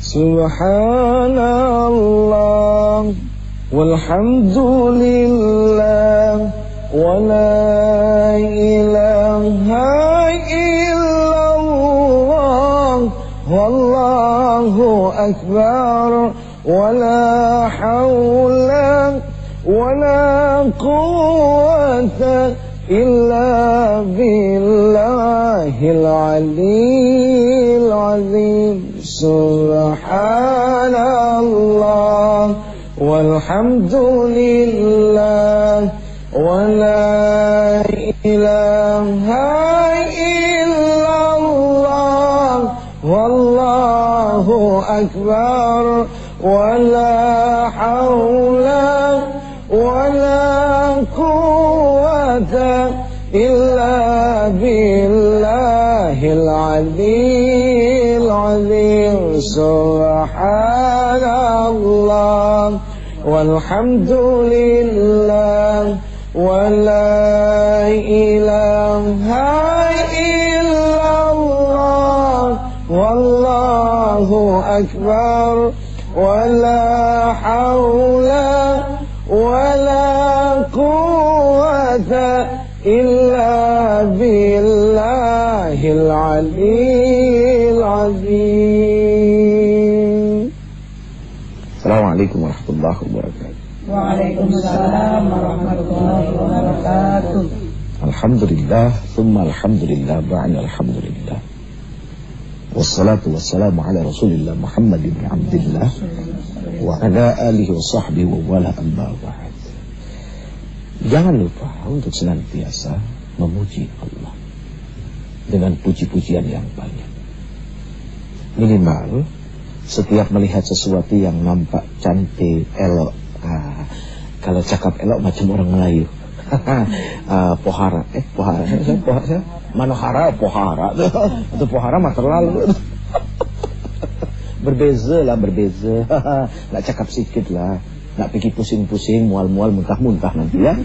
Subhanallah walhamdulillah wa la ilaha illallah wallahu akbar wa la hawla wa la quwwata illa billahil aliyyil azim. Subhanallah walhamdulillah wa la ilaha illallah wallahu akbar wa la hawla wa la quwwata illa billahil aliyyil azim. Subhanallah walhamdulillah wa la ilaha illallah wallahu akbar wa la hawla wa la quwwata illa billahil aliyyil azim. Assalamualaikum warahmatullahi wabarakatuh. Waalaikumsalam warahmatullahi wabarakatuh. Alhamdulillah, thumma alhamdulillah, ba'da alhamdulillah. Wassalatu wassalamu ala Rasulillah Muhammad ibn Abdillah wa ala alihi wa sahbihi wa wala amma ba'd. Jangan lupa untuk senantiasa memuji Allah dengan puji-pujian yang banyak. Minimal setiap melihat sesuatu yang nampak cantik, elok. Kalau cakap elok macam orang Melayu. Pohara. Manohara, pohara. Itu pohara mah terlalu. Berbeza. Nak cakap sikit lah. Nak pergi pusing-pusing, mual-mual, muntah-muntah nanti ya.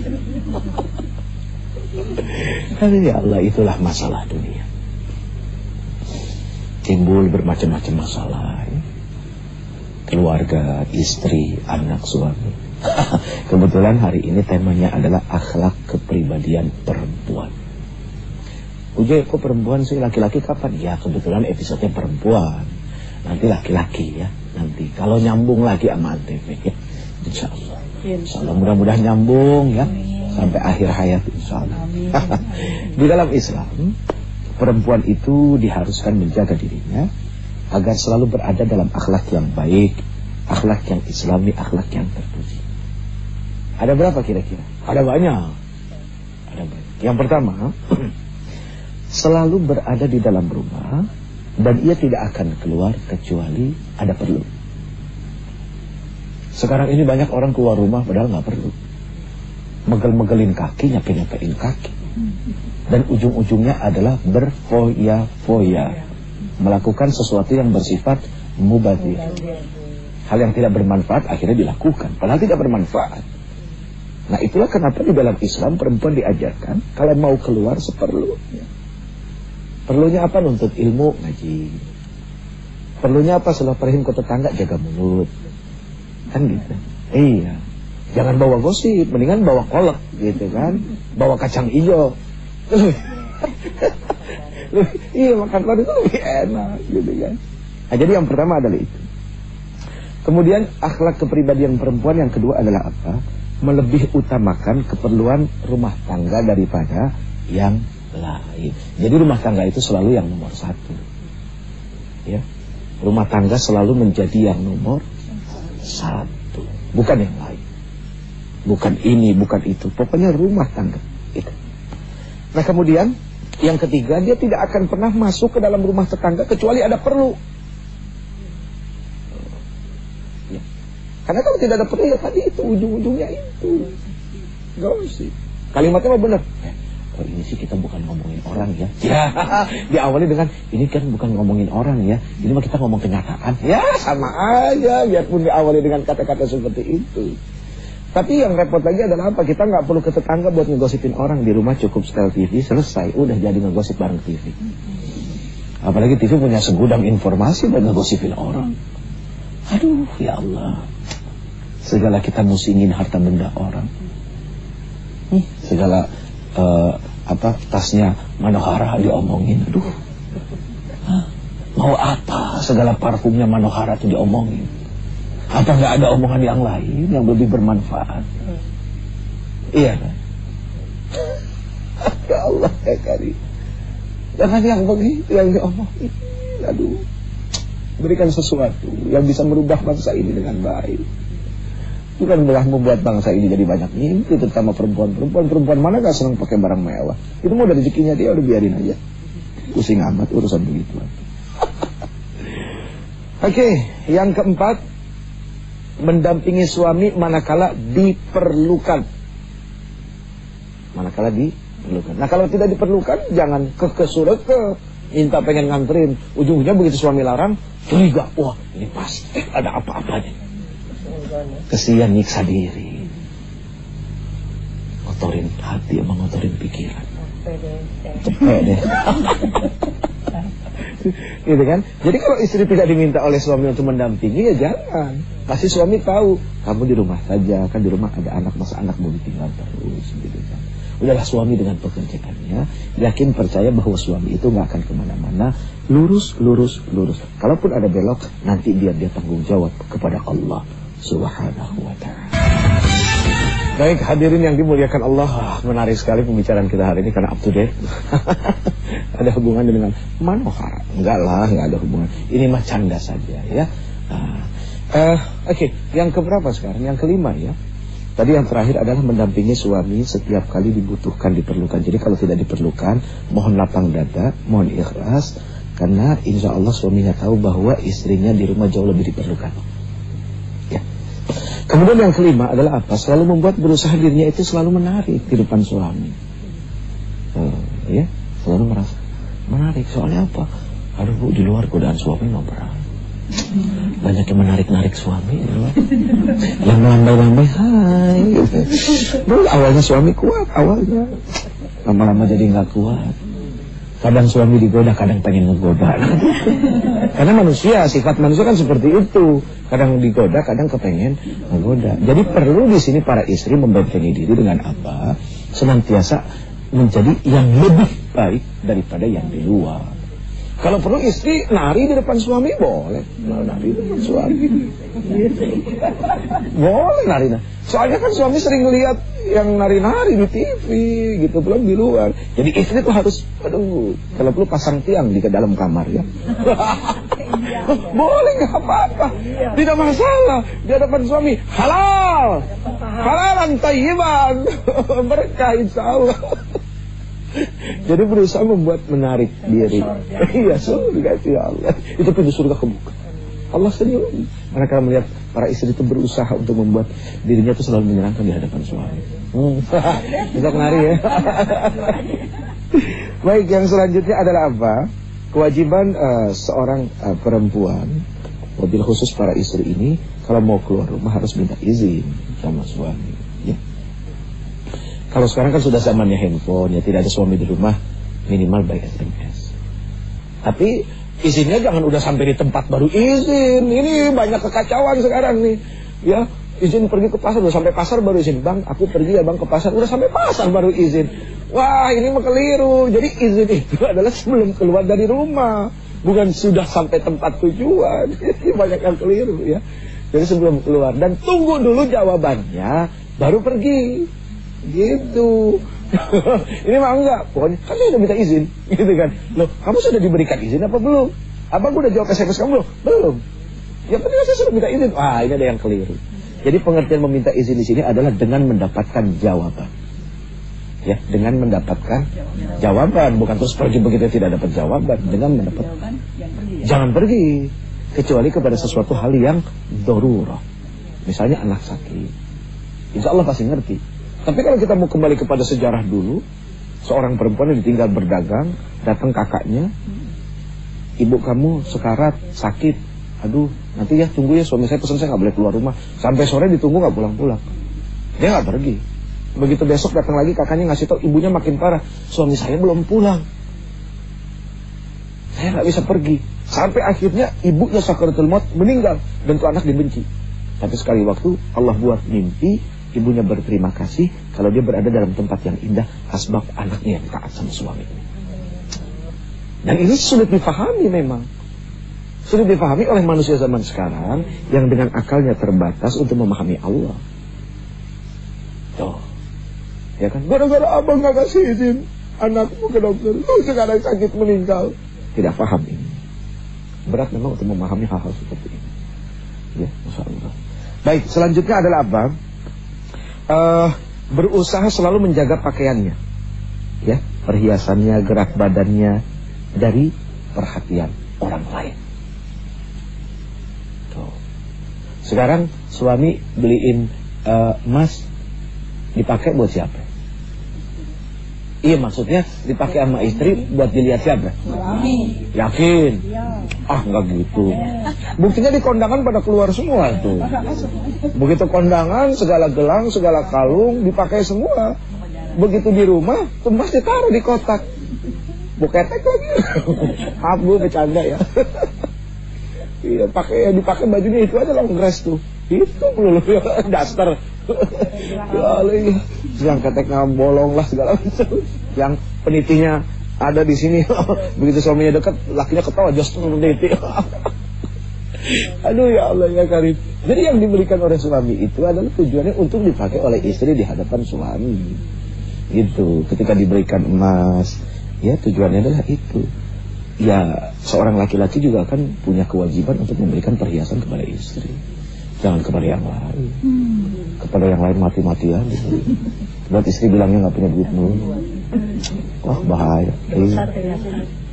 Ya Allah, itulah masalah dunia. Timbul bermacam-macam masalah ya. Keluarga, istri, anak, suami. Kebetulan hari ini temanya adalah akhlak kepribadian perempuan. Ujay, kok perempuan sih, laki-laki kapan? Ya kebetulan episodenya perempuan. Nanti laki-laki ya. Nanti kalau nyambung lagi sama Antv ya. InsyaAllah. InsyaAllah mudah-mudahan nyambung ya. Sampai akhir hayat insyaAllah. Di dalam Islam, perempuan itu diharuskan menjaga dirinya agar selalu berada dalam akhlak yang baik, akhlak yang islami, akhlak yang terpuji. Ada berapa kira-kira? Ada banyak. Yang pertama, selalu berada di dalam rumah dan ia tidak akan keluar kecuali ada perlu. Sekarang ini banyak orang keluar rumah padahal nggak perlu. Megel-megelin kaki, nyape-nyapein kaki. Dan ujung-ujungnya adalah berfoya-foya, melakukan sesuatu yang bersifat mubadzir. Hal yang tidak bermanfaat akhirnya dilakukan, padahal tidak bermanfaat. Nah itulah kenapa di dalam Islam perempuan diajarkan kalau mau keluar seperlunya. Perlunya apa? Nuntut ilmu, ngaji. Perlunya apa? Silaturahim ke tetangga, jaga mulut. Kan gitu. Iya. Jangan bawa gosip, mendingan bawa kolak gitu kan. Bawa kacang hijau. Iya, makan kolak itu lebih enak gitu kan. Nah, jadi yang pertama adalah itu. Kemudian akhlak kepribadian perempuan yang kedua adalah apa? Melebih utamakan keperluan rumah tangga daripada yang lain. Jadi rumah tangga itu selalu yang nomor satu. Ya. Rumah tangga selalu menjadi yang nomor satu, bukan yang lain. Bukan ini, bukan itu. Pokoknya rumah tangga itu. Nah kemudian yang ketiga, dia tidak akan pernah masuk ke dalam rumah tetangga kecuali ada perlu. Ya. Karena kalau tidak ada perlu ya tadi itu ujung-ujungnya itu. Gosip. Kalimatnya mah benar. Oh ini sih kita bukan ngomongin orang ya. Ya, diawali dengan ini kan bukan ngomongin orang ya. Ini mah kita ngomong kenyataan. Ya, sama aja biarpun diawali dengan kata-kata seperti itu. Tapi yang repot lagi adalah apa? Kita nggak perlu ke tetangga buat ngegosipin orang. Di rumah cukup setel TV, selesai. Udah jadi ngegosip bareng TV. Apalagi TV punya segudang informasi buat ngegosipin orang. Aduh, ya Allah. Segala kita musingin harta benda orang. Segala tasnya Manohara diomongin. Aduh. Mau apa? Segala parfumnya Manohara itu diomongin. Apa nggak ada omongan yang lain yang lebih bermanfaat? Iya kan? Ya Allah ya Karim. Jangan yang begitu yang diomongin. Aduh. Berikan sesuatu yang bisa merubah bangsa ini dengan baik. Bukan malah membuat bangsa ini jadi banyak mimpi, terutama perempuan mana gak senang pakai barang mewah. Itu mau dari rezekinya dia, udah biarin aja. Pusing amat urusan begituan. Oke, yang keempat, mendampingi suami manakala diperlukan. Manakala diperlukan. Nah, kalau tidak diperlukan, jangan kesurat minta pengen nganterin. Ujung-ujungnya begitu suami larang, curiga, wah ini pasti ada apa-apanya. Kesian nyiksa diri. Ngotorin hati sama ngotorin pikiran. Cepet deh. Gitu kan. Jadi kalau istri tidak diminta oleh suami untuk mendampingi, ya jangan. Kasih suami tahu, kamu di rumah saja. Kan di rumah ada anak, masa anak mau ditinggal terus gitu kan. Udahlah suami dengan pekerjaannya, yakin percaya bahwa suami itu gak akan kemana-mana. Lurus. Kalaupun ada belok, nanti biar dia tanggung jawab kepada Allah Subhanahu wa ta'ala. Baik, hadirin yang dimuliakan Allah, menarik sekali pembicaraan kita hari ini karena up to date. Ada hubungan dengan Manohara? Enggak lah, enggak ada hubungan. Ini mah canda saja ya. Oke, yang keberapa sekarang? Yang kelima ya. Tadi yang terakhir adalah mendampingi suami setiap kali dibutuhkan, diperlukan. Jadi kalau tidak diperlukan, mohon lapang dada, mohon ikhlas, karena insya Allah suaminya tahu bahwa istrinya di rumah jauh lebih diperlukan. Ya. Kemudian yang kelima adalah apa? Selalu membuat berusaha dirinya itu selalu menarik di depan suami. Ya, selalu merasa menarik. Soalnya apa? Aduh Bu, di luar godaan suami mah berat. Banyak yang menarik-narik suami yang melambai-lambai hai gitu. Dulu awalnya suami kuat, awalnya lama-lama jadi gak kuat. Kadang suami digoda, kadang pengen ngegoda. Karena manusia, sifat manusia kan seperti itu. Kadang digoda, kadang kepengen ngegoda. Jadi perlu di sini para istri membentengi diri dengan apa? Senantiasa menjadi yang lebih baik daripada yang di luar. Kalau perlu istri nari di depan suami boleh. Nari di depan suami. Boleh nari. Soalnya kan suami sering lihat yang nari-nari di TV gitu, belum di luar. Jadi istri tuh harus, kalau perlu pasang tiang di dalam kamar ya. Boleh, nggak apa-apa, tidak masalah. Di hadapan suami halal, halalan tayyiban, berkah insya Allah. Jadi berusaha membuat menarik diri. Iya, surga ya Allah. Itu pintu surga kebuka. Allah senyum. Mereka melihat para istri itu berusaha untuk membuat dirinya itu selalu menyenangkan di hadapan suami. Bisa menari ya. Baik, yang selanjutnya adalah apa? Kewajiban seorang perempuan, wabil khusus para istri ini, kalau mau keluar rumah harus minta izin sama suami. Ya. Kalau sekarang kan sudah zamannya handphone, ya tidak ada suami di rumah, minimal by SMS. Tapi izinnya jangan udah sampai di tempat baru izin. Ini banyak kekacauan sekarang nih. Ya, izin pergi ke pasar, udah sampai pasar baru izin. Bang, aku pergi ya bang ke pasar, udah sampai pasar baru izin. Wah, ini mah keliru. Jadi izin itu adalah sebelum keluar dari rumah, bukan sudah sampai tempat tujuan. Ini banyak yang keliru ya. Jadi sebelum keluar, dan tunggu dulu jawabannya, baru pergi. Gitu. Ini mah enggak, pokoknya kan saya udah minta izin gitu kan. Loh, kamu sudah diberikan izin apa belum? Abang udah jawab SMS kamu belum? Belum. Ya penting saya sudah minta izin. Wah, ini ada yang keliru. Jadi pengertian meminta izin di sini adalah dengan mendapatkan jawaban. Ya, dengan mendapatkan jawaban, bukan terus pergi begitu tidak dapat jawaban. Dengan mendapat jangan pergi kecuali kepada sesuatu hal yang darurah. Misalnya anak sakit. Insya Allah pasti ngerti. Tapi kalau kita mau kembali kepada sejarah dulu, seorang perempuan yang ditinggal berdagang, datang kakaknya, ibu kamu sekarat, sakit, aduh nanti ya tunggu ya, suami saya pesan saya gak boleh keluar rumah, sampai sore ditunggu gak pulang-pulang. Dia gak pergi. Begitu besok datang lagi kakaknya ngasih tahu ibunya makin parah, suami saya belum pulang. Saya nggak bisa pergi. Sampai akhirnya ibunya sakaratul maut meninggal dan tuh anak dibenci. Tapi sekali waktu Allah buat mimpi, ibunya berterima kasih kalau dia berada dalam tempat yang indah asbab anaknya yang taat sama suaminya. Dan ini sulit difahami memang. Sulit difahami oleh manusia zaman sekarang yang dengan akalnya terbatas untuk memahami Allah. Tuh. Ya kan? Gara-gara abang gak kasih izin anakmu ke dokter, lu sekarang sakit meninggal. Tidak paham ini. Berat memang untuk memahami hal-hal seperti ini. Ya, Masya Allah. Baik, selanjutnya adalah abang berusaha selalu menjaga pakaiannya, ya, perhiasannya, gerak badannya dari perhatian orang lain. Tuh. Sekarang suami beliin emas, dipakai buat siapa? Iya, maksudnya dipakai sama istri buat dilihat siapa? Suami. Yakin? Ya. Ah, nggak gitu. Buktinya di kondangan pada keluar semua tuh. Begitu kondangan, segala gelang, segala kalung dipakai semua. Begitu di rumah, emas ditaruh di kotak. Buketek lagi. Maaf bu, bercanda ya. Iya, dipakai bajunya itu aja longres tuh. Itu melulu daster. Ya Allah, yang keteknya bolong lah segala macam. Yang penitinya ada di sini. Begitu suaminya dekat, lakinya ketawa just peniti. Aduh ya Allah ya Karim. Jadi yang diberikan oleh suami itu adalah tujuannya untuk dipakai oleh istri di hadapan suami. Gitu. Ketika diberikan emas, ya tujuannya adalah itu. Ya seorang laki-laki juga akan punya kewajiban untuk memberikan perhiasan kepada istri. Jangan kepada yang lain. Kepada yang lain mati-matian. Buat istri bilangnya nggak punya duit dulu. Wah bahaya.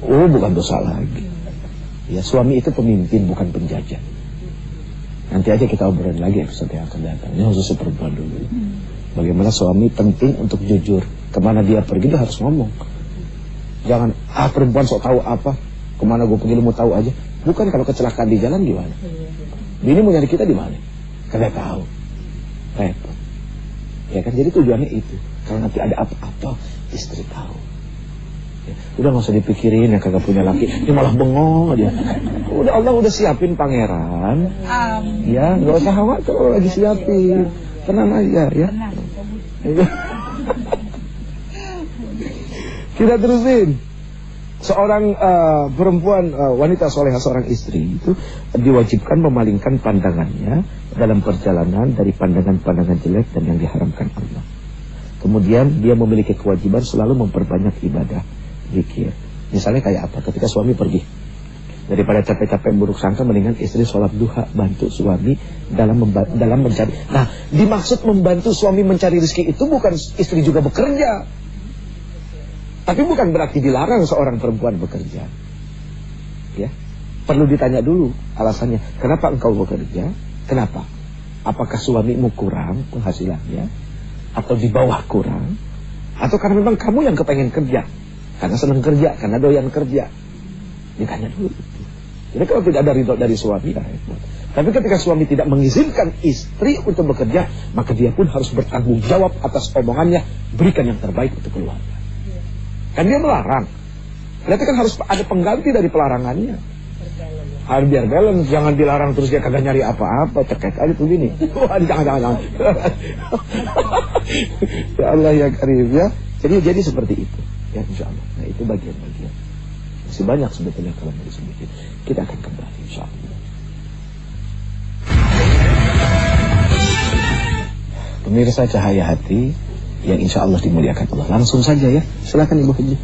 Oh bukan dosa lagi. Ya suami itu pemimpin bukan penjajah. Nanti aja kita obrolin lagi episode yang akan datang. Ini khusus perempuan dulu. Bagaimana suami penting untuk jujur. Kemana dia pergi dia harus ngomong. Jangan perempuan sok tahu apa. Kemana gue pergi lu mau tahu aja. Bukan kalau kecelakaan di jalan gimana. Bini mau nyari kita di mana? Kagak tahu. Repot. Ya kan jadi tujuannya itu. Kalau nanti ada apa-apa istri tahu. Ya, udah nggak usah dipikirin yang kagak punya laki. Ini malah bengong aja. Udah Allah udah siapin pangeran. Ya nggak usah khawatir kalau lagi siapin. Tenang aja ya. Kita terusin. Seorang perempuan wanita solehah, seorang istri itu diwajibkan memalingkan pandangannya dalam perjalanan dari pandangan-pandangan jelek dan yang diharamkan Allah. Kemudian dia memiliki kewajiban selalu memperbanyak ibadah, zikir. Misalnya kayak apa? Ketika suami pergi, daripada capek-capek buruk sangka, mendingan istri sholat duha, bantu suami dalam mencari. Nah, dimaksud membantu suami mencari rezeki itu bukan istri juga bekerja. Tapi bukan berarti dilarang seorang perempuan bekerja. Ya, perlu ditanya dulu alasannya. Kenapa engkau bekerja? Kenapa? Apakah suamimu kurang penghasilannya? Atau di bawah kurang? Atau karena memang kamu yang kepengen kerja? Karena senang kerja, karena doyan kerja? Ditanya dulu. Jadi kalau tidak ada ridho dari suami, ya repot. Tapi ketika suami tidak mengizinkan istri untuk bekerja, maka dia pun harus bertanggung jawab atas omongannya. Berikan yang terbaik untuk keluarga. Kan dia melarang. Berarti kan harus ada pengganti dari pelarangannya. Harus biar balance. Jangan dilarang terus dia kagak nyari apa-apa. Terkait aja tuh gini. Wah, jangan. Ya Allah ya Karim ya. Jadi seperti itu. Ya insya Allah. Nah itu bagian-bagian. Masih banyak sebetulnya kalau mau disebutin. Kita akan kembali insya Allah. Pemirsa Cahaya Hati yang insya Allah dimuliakan Allah. Langsung saja ya. Silakan Ibu Haji.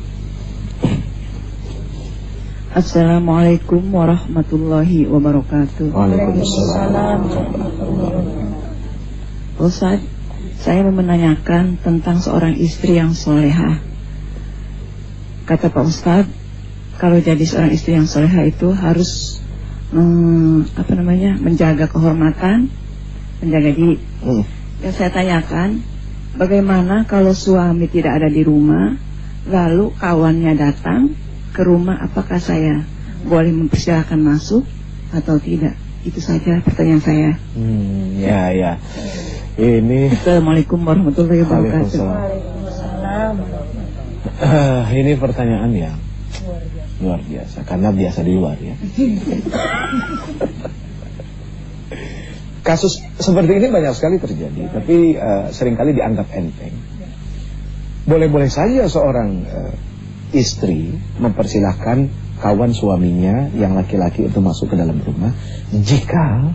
Assalamualaikum warahmatullahi wabarakatuh. Waalaikumsalam. Ustaz, saya mau menanyakan tentang seorang istri yang solehah. Kata Pak Ustaz, kalau jadi seorang istri yang solehah itu harus menjaga kehormatan, menjaga diri. Yang saya tanyakan, bagaimana kalau suami tidak ada di rumah, lalu kawannya datang ke rumah, apakah saya boleh mempersilahkan masuk atau tidak? Itu saja pertanyaan saya. Ya. Ini Assalamualaikum warahmatullahi wabarakatuh. Waalaikumsalam. Ini pertanyaan yang Luar biasa, karena biasa di luar ya. Kasus seperti ini banyak sekali terjadi, tapi seringkali dianggap enteng. Boleh-boleh saja seorang istri mempersilahkan kawan suaminya yang laki-laki untuk masuk ke dalam rumah jika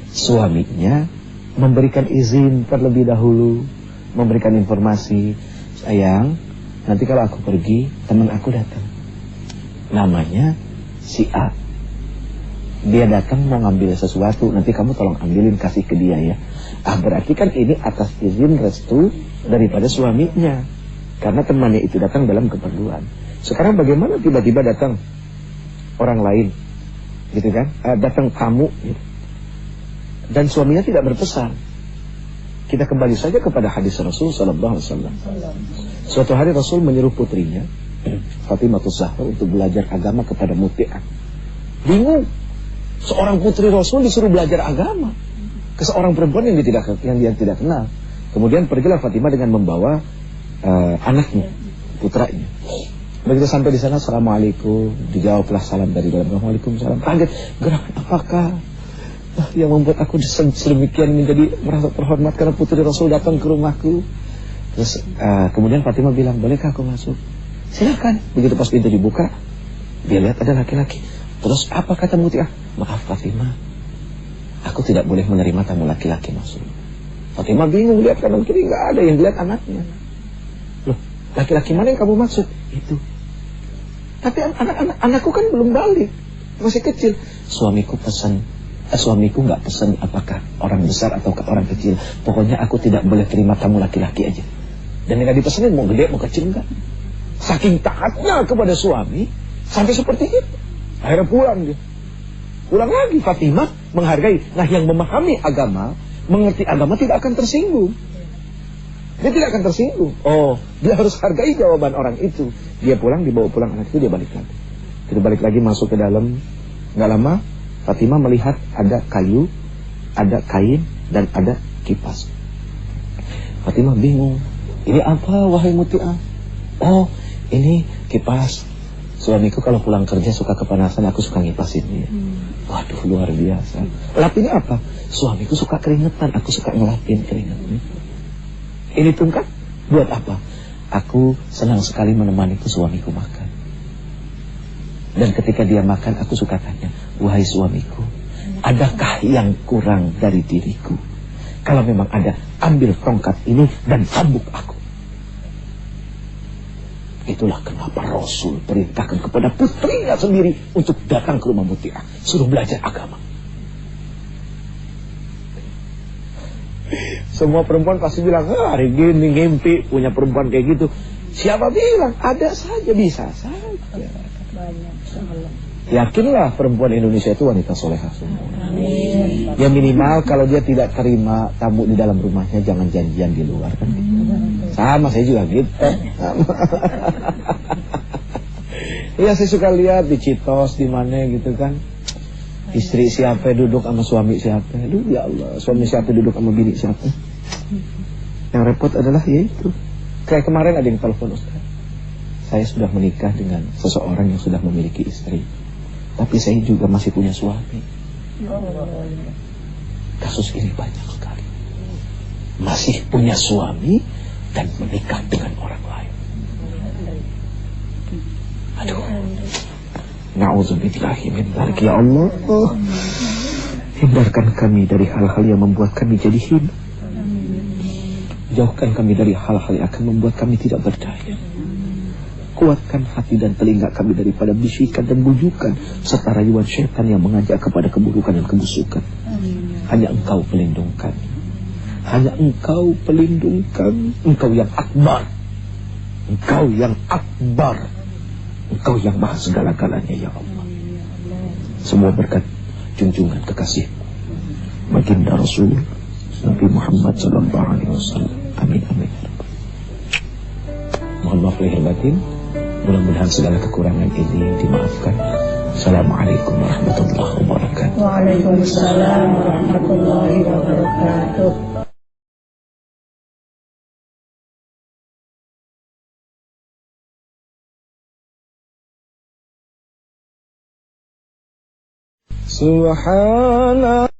suaminya memberikan izin terlebih dahulu, memberikan informasi, sayang, nanti kalau aku pergi teman aku datang, namanya si A, dia datang mau ngambil sesuatu, nanti kamu tolong ambilin, kasih ke dia ya. Berarti kan ini atas izin restu daripada suaminya, karena temannya itu datang dalam keperluan. Sekarang bagaimana tiba-tiba datang orang lain gitu kan, datang tamu gitu, dan suaminya tidak berpesan. Kita kembali saja kepada hadis Rasul sallallahu alaihi wasallam. Suatu hari Rasul menyuruh putrinya Fatimah Zahra untuk belajar agama kepada Muti'ah. Bingung, seorang putri Rasul disuruh belajar agama ke seorang perempuan yang dia tidak kenal. Kemudian pergilah Fatimah dengan membawa anaknya, putranya. Begitu sampai di sana, assalamualaikum, dijawablah salam dari dalam. Waalaikumsalam. Kaget, gerangan apakah yang membuat aku sedemikian menjadi merasa terhormat karena putri Rasul datang ke rumahku. Terus kemudian Fatimah bilang, bolehkah aku masuk? Silakan. Begitu pas pintu dibuka, dia lihat ada laki-laki. Terus apa kata Muti'ah? Maaf Fatimah, aku tidak boleh menerima tamu laki-laki masuk. Fatimah bingung, lihat kanan kiri nggak ada, yang dilihat anaknya. Loh, laki-laki mana yang kamu maksud? Itu. Tapi anakku kan belum balik, masih kecil. Suamiku nggak pesan apakah orang besar atau orang kecil. Pokoknya aku tidak boleh terima tamu laki-laki aja. Dan yang dipesanin mau gede mau kecil enggak. Saking taatnya kepada suami sampai seperti itu. Akhirnya pulang dia. Pulang lagi. Fatimah menghargai. Nah, yang memahami agama, mengerti agama tidak akan tersinggung. Dia tidak akan tersinggung. Oh, dia harus hargai jawaban orang itu. Dia pulang, dibawa pulang anak itu, dia balik lagi. Dia balik lagi masuk ke dalam. Nggak lama Fatimah melihat ada kayu, ada kain, dan ada kipas. Fatimah bingung. Ini apa wahai Muti'ah? Oh, ini kipas. Suamiku kalau pulang kerja suka kepanasan, aku suka ngipasin dia. Waduh, luar biasa. Lap ini apa? Suamiku suka keringetan, aku suka ngelapin keringetnya. Ini tungkat buat apa? Aku senang sekali menemani suamiku makan. Dan ketika dia makan, aku suka tanya, wahai suamiku, adakah yang kurang dari diriku? Kalau memang ada, ambil tongkat ini dan cambuk aku. Itulah kenapa Rasul perintahkan kepada putrinya sendiri untuk datang ke rumah Muti'ah, suruh belajar agama. Semua perempuan pasti bilang, hari gini ngimpi punya perempuan kayak gitu. Siapa bilang? Ada saja, bisa saja. Yakinlah perempuan Indonesia itu wanita solehah semua. Amin. Ya minimal kalau dia tidak terima tamu di dalam rumahnya, jangan janjian di luar kan. Sama, saya juga gitu. Iya, saya suka lihat di Citos di mana gitu kan. Istri siapa duduk sama suami siapa. Aduh ya Allah, suami siapa duduk sama bini siapa. Yang repot adalah yaitu. Kayak kemarin ada yang telepon, Ustaz, saya sudah menikah dengan seseorang yang sudah memiliki istri, tapi saya juga masih punya suami. Kasus ini banyak sekali. Masih punya suami dan menikah dengan orang lain. Aduh, na'udzubillahi min dzalik. Ya Allah, hindarkan kami dari hal-hal yang membuat kami jadi hina. Jauhkan kami dari hal-hal yang akan membuat kami tidak berdaya. Kuatkan hati dan telinga kami daripada bisikan dan bujukan serta rayuan syaitan yang mengajak kepada keburukan dan kebusukan. Hanya Engkau pelindung kami. Hanya Engkau pelindung kami. Engkau yang akbar. Engkau yang akbar. Engkau yang maha segala-galanya, ya Allah. Semua berkat junjungan kekasih baginda Rasul Nabi Muhammad sallallahu alaihi wasallam. Amin amin. Mohon maaf lahir batin. Mudah-mudahan segala kekurangan ini dimaafkan. Assalamualaikum warahmatullahi wabarakatuh. Waalaikumsalam warahmatullahi wabarakatuh. Subhanallah.